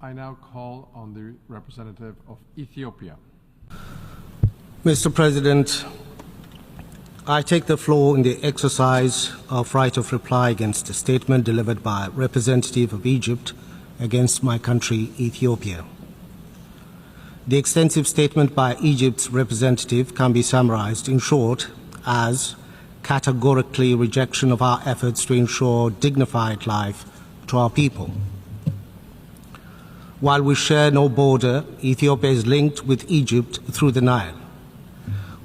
I now call on the representative of Ethiopia. Mr. President, I take the floor in the exercise of right of reply against a statement delivered by a representative of Egypt against my country, Ethiopia. The extensive statement by Egypt's representative can be summarized in short as categorically rejection of our efforts to ensure dignified life to our people. While we share no border, Ethiopia is linked with Egypt through the Nile.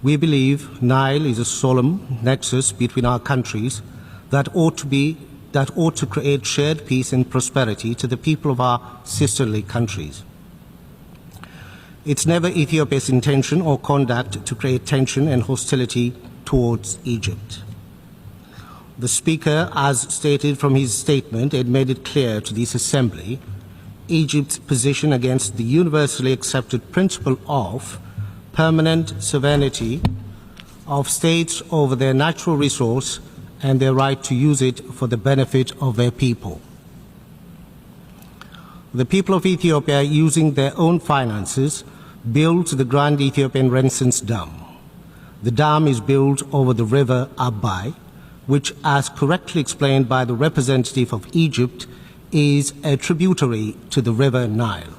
We believe Nile is a solemn nexus between our countries that ought to create shared peace and prosperity to the people of our sisterly countries. It's never Ethiopia's intention or conduct to create tension and hostility towards Egypt. The Speaker, as stated from his statement, had made it clear to this Assembly Egypt's position against the universally accepted principle of permanent sovereignty of states over their natural resource and their right to use it for the benefit of their people. The people of Ethiopia, using their own finances, built the Grand Ethiopian Renaissance Dam. The dam is built over the river Abai, which, as correctly explained by the representative of Egypt, is a tributary to the river Nile.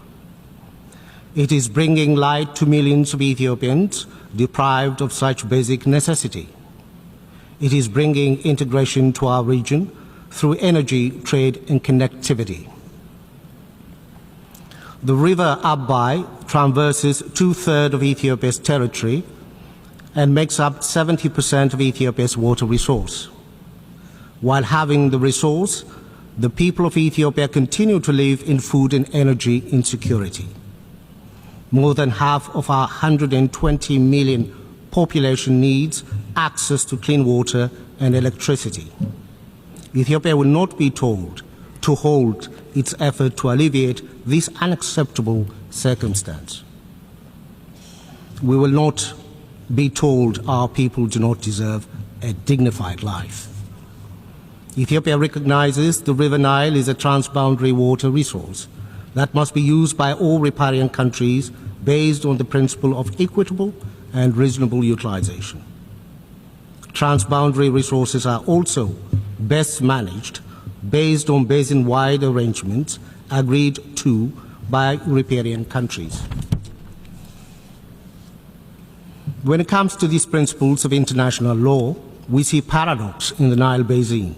It is bringing light to millions of Ethiopians deprived of such basic necessity. It is bringing integration to our region through energy, trade, and connectivity. The river Abai traverses 2/3 of Ethiopia's territory and makes up 70% of Ethiopia's water resource. While having the resource, the people of Ethiopia continue to live in food and energy insecurity. More than half of our 120 million population needs access to clean water and electricity. Ethiopia will not be told to hold its effort to alleviate this unacceptable circumstance. We will not be told our people do not deserve a dignified life. Ethiopia recognizes the River Nile is a transboundary water resource that must be used by all riparian countries based on the principle of equitable and reasonable utilization. Transboundary resources are also best managed based on basin-wide arrangements agreed to by riparian countries. When it comes to these principles of international law, we see paradox in the Nile Basin.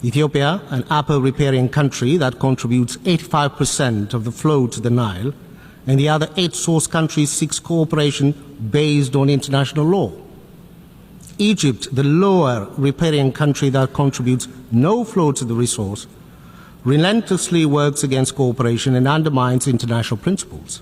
Ethiopia, an upper riparian country that contributes 85% of the flow to the Nile, and the other 8 source countries seeks cooperation based on international law. Egypt, the lower riparian country that contributes no flow to the resource, relentlessly works against cooperation and undermines international principles.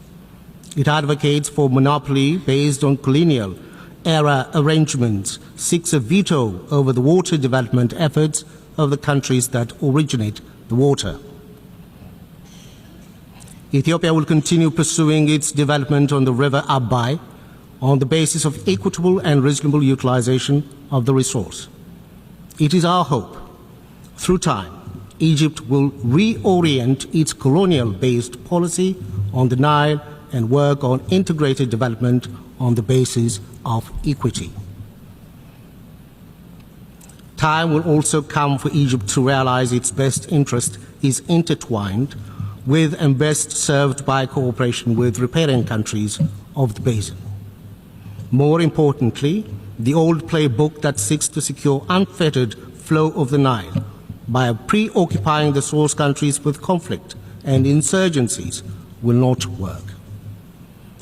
It advocates for monopoly based on colonial era arrangements, seeks a veto over the water development efforts of the countries that originate the water. Ethiopia will continue pursuing its development on the river Abai on the basis of equitable and reasonable utilization of the resource. It is our hope, through time, Egypt will reorient its colonial-based policy on the Nile and work on integrated development on the basis of equity. Time will also come for Egypt to realize its best interest is intertwined with and best served by cooperation with riparian countries of the basin. More importantly, the old playbook that seeks to secure unfettered flow of the Nile by preoccupying the source countries with conflict and insurgencies will not work.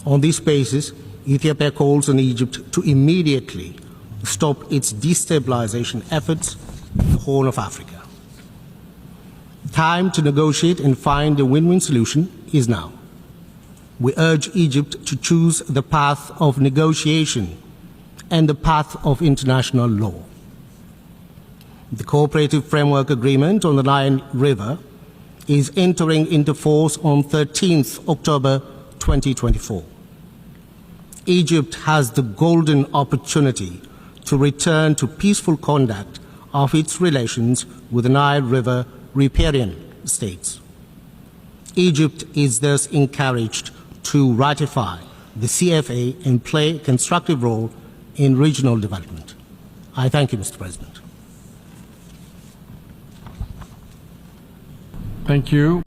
On this basis, Ethiopia calls on Egypt to immediately stop its destabilization efforts in the Horn of Africa. Time to negotiate and find a win-win solution is now. We urge Egypt to choose the path of negotiation and the path of international law. The Cooperative Framework Agreement on the Nile River is entering into force on 13th October 2024. Egypt has the golden opportunity to return to peaceful conduct of its relations with the Nile River riparian states. Egypt is thus encouraged to ratify the CFA and play a constructive role in regional development. I thank you, Mr. President. Thank you.